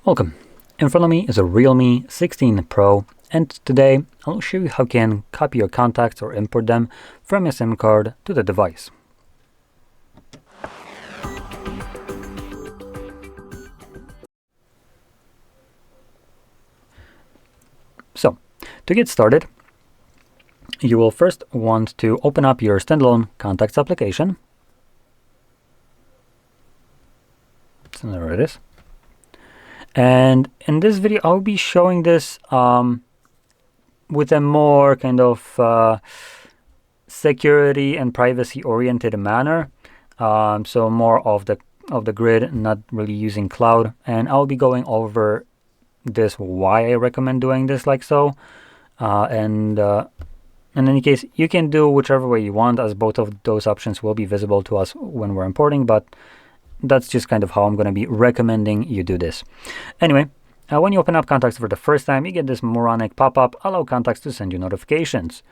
Welcome. In front of me is a REALME 16 Pro, and today I'll show you how you can copy your contacts or import them from your SIM card to the device. So, to get started, you will first want to open up your standalone contacts application. So there it is. And in this video, I'll be showing this with a more kind of security and privacy oriented manner. So more of the grid, not really using cloud. And I'll be going over this, why I recommend doing this like so. And in any case, you can do whichever way you want, as both of those options will be visible to us when we're importing, but that's just kind of how I'm going to be recommending you do this. Anyway, when you open up contacts for the first time, you get this moronic pop-up, allow contacts to send you notifications.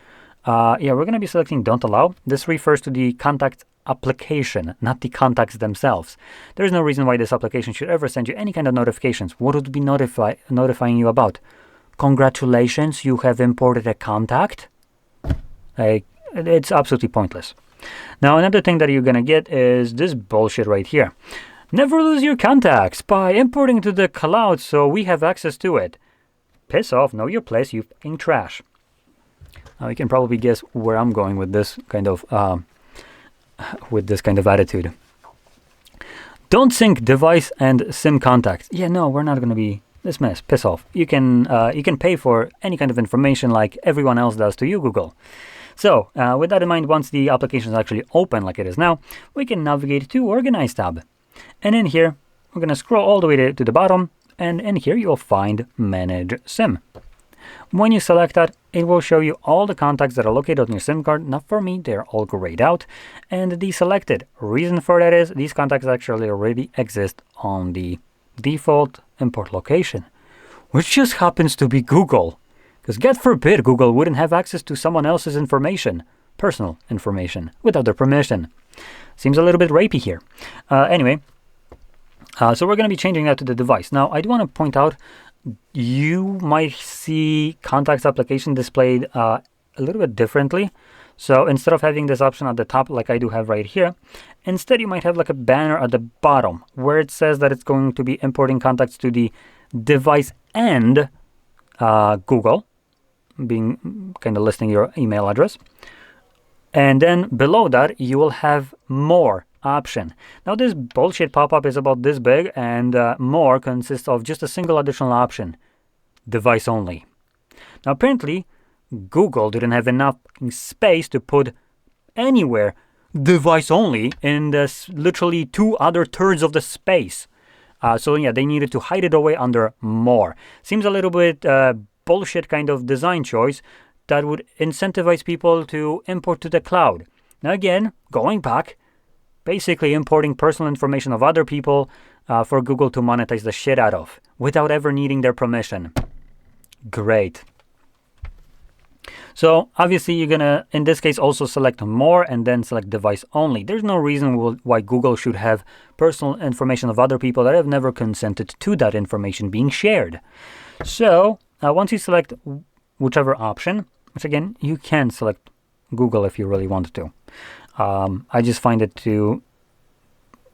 Yeah, we're going to be selecting don't allow. This refers to the contact application, not the contacts themselves. There's no reason why this application should ever send you any kind of notifications. What would it be notifying you about? Congratulations, you have imported a contact? It's absolutely pointless. Now, another thing that you're going to get is this bullshit right here. Never lose your contacts by importing to the cloud so we have access to it. Piss off, know your place, you fucking trash. Now, you can probably guess where I'm going with this kind of attitude. Don't sync device and SIM contacts. Yeah, no, we're not going to be this mess. Piss off. You can pay for any kind of information like everyone else does to you, Google. So, with that in mind, once the application is actually open like it is now, we can navigate to Organize tab. And in here, we're going to scroll all the way to the bottom, and in here you'll find Manage SIM. When you select that, it will show you all the contacts that are located on your SIM card. Not for me, they're all grayed out and deselected. Reason for that is these contacts actually already exist on the default import location, which just happens to be Google. Because God forbid Google wouldn't have access to someone else's information, personal information, without their permission. Seems a little bit rapey here. Anyway, so we're going to be changing that to the device. Now, I do want to point out, you might see contacts application displayed a little bit differently. So instead of having this option at the top like I do have right here, instead you might have like a banner at the bottom where it says that it's going to be importing contacts to the device and Google, being kind of listing your email address. And then below that, you will have more option. Now this bullshit pop-up is about this big, and more consists of just a single additional option, device only. Now apparently, Google didn't have enough space to put anywhere device only in this literally 2 other thirds of the space. So yeah, they needed to hide it away under more. Seems a little bit bullshit kind of design choice that would incentivize people to import to the cloud. Now again, going back, basically importing personal information of other people for Google to monetize the shit out of without ever needing their permission. Great. So obviously you're gonna, in this case, also select more and then select device only. There's no reason why Google should have personal information of other people that have never consented to that information being shared. So once you select whichever option, which again, you can select Google if you really wanted to. I just find it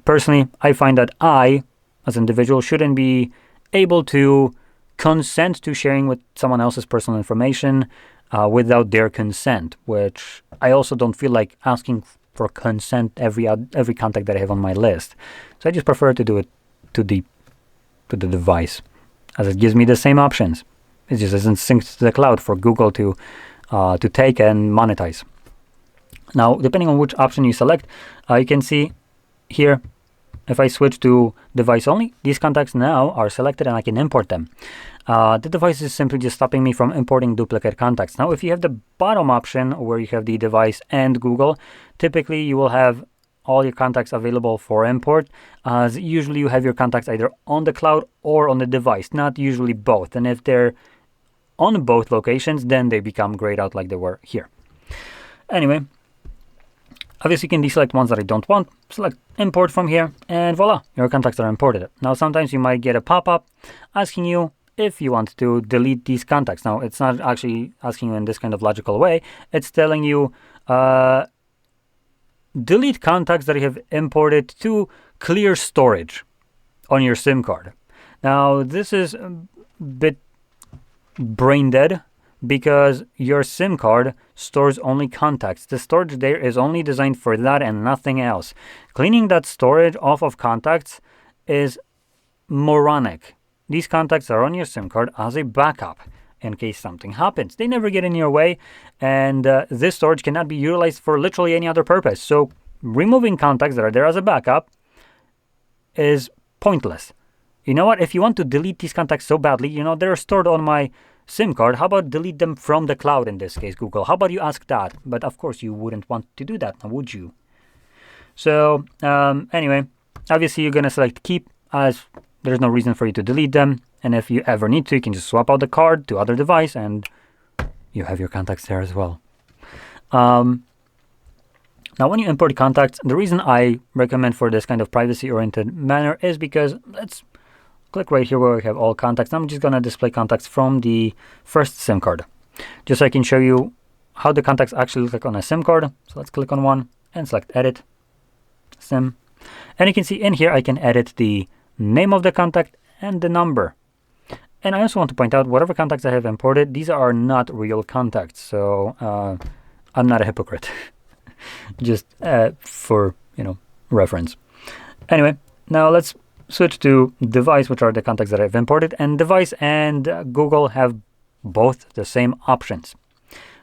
personally, I find that I, as an individual, shouldn't be able to consent to sharing with someone else's personal information without their consent, which I also don't feel like asking for consent every contact that I have on my list. So I just prefer to do it to the device, as it gives me the same options. It just isn't synced to the cloud for Google to take and monetize. Now, depending on which option you select, you can see here, if I switch to device only, these contacts now are selected and I can import them. The device is simply just stopping me from importing duplicate contacts. Now, if you have the bottom option where you have the device and Google, typically you will have all your contacts available for import, as usually you have your contacts either on the cloud or on the device, not usually both. And if they're on both locations, then they become grayed out like they were here. Anyway, Obviously, you can deselect ones that I don't want, select import from here, and voila, your contacts are imported. Now, sometimes you might get a pop-up asking you if you want to delete these contacts. Now, it's not actually asking you in this kind of logical way. It's telling you delete contacts that you have imported to clear storage on your SIM card. Now, this is a bit brain dead because your SIM card stores only contacts. The storage there is only designed for that and nothing else. Cleaning that storage off of contacts is moronic. These contacts are on your SIM card as a backup in case something happens. They never get in your way, and this storage cannot be utilized for literally any other purpose. So removing contacts that are there as a backup is pointless. You know what? If you want to delete these contacts so badly, you know, they're stored on my SIM card. How about delete them from the cloud, in this case, Google? How about you ask that? But of course, you wouldn't want to do that, would you? So anyway, obviously, you're going to select keep, as there's no reason for you to delete them. And if you ever need to, you can just swap out the card to other device, and you have your contacts there as well. Now, when you import contacts, the reason I recommend for this kind of privacy-oriented manner is because let's click right here where we have all contacts. I'm just going to display contacts from the first SIM card, just so I can show you how the contacts actually look like on a SIM card. So let's click on one and select Edit, SIM. And you can see in here I can edit the name of the contact and the number. And I also want to point out, whatever contacts I have imported, these are not real contacts. So I'm not a hypocrite, just for, reference. Anyway, now let's switch to device, which are the contacts that I've imported, and device and Google have both the same options.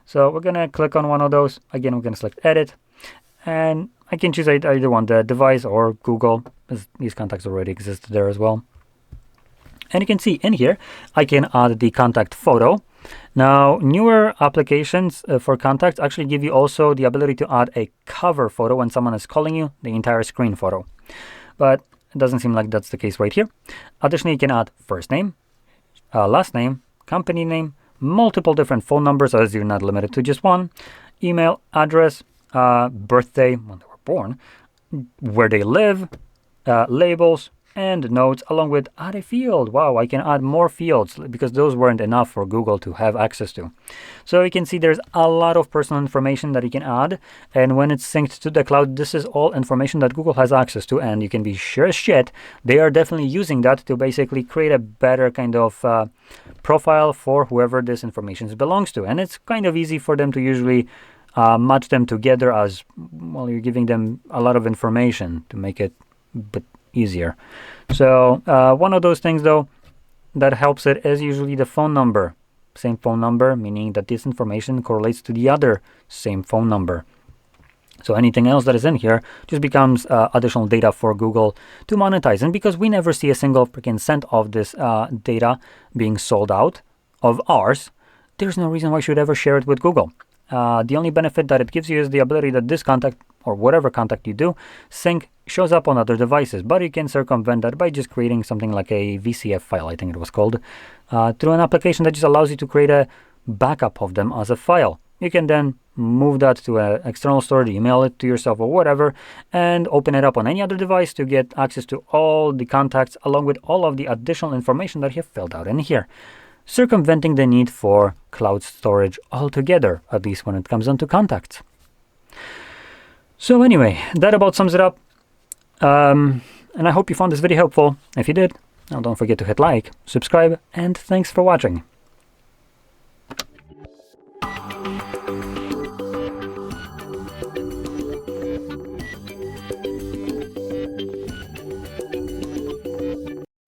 So we're gonna click on one of those. Again, we're gonna select edit, and I can choose either one, the device or Google, as these contacts already exist there as well. And you can see in here, I can add the contact photo. Now, newer applications for contacts actually give you also the ability to add a cover photo when someone is calling you, the entire screen photo. But it doesn't seem like that's the case right here. Additionally, you can add first name, last name, company name, multiple different phone numbers, as you're not limited to just one, email, address, birthday, when they were born, where they live, labels, and notes, along with add a field. Wow, I can add more fields because those weren't enough for Google to have access to. So you can see there's a lot of personal information that you can add, and when it's synced to the cloud, this is all information that Google has access to, and you can be sure as shit they are definitely using that to basically create a better kind of profile for whoever this information belongs to. And it's kind of easy for them to usually match them together, as well, you're giving them a lot of information to make it a bit easier. So one of those things though that helps it is usually the phone number. Same phone number, meaning that this information correlates to the other same phone number. So anything else that is in here just becomes additional data for Google to monetize. And because we never see a single freaking cent of this data being sold out of ours, there's no reason why you should ever share it with Google. The only benefit that it gives you is the ability that this contact, or whatever contact you do, sync shows up on other devices. But you can circumvent that by just creating something like a VCF file, I think it was called, through an application that just allows you to create a backup of them as a file. You can then move that to an external storage, email it to yourself or whatever, and open it up on any other device to get access to all the contacts along with all of the additional information that you have filled out in here, circumventing the need for cloud storage altogether, at least when it comes down to contacts. So anyway, that about sums it up. And I hope you found this video helpful. If you did, now don't forget to hit like, subscribe, and thanks for watching.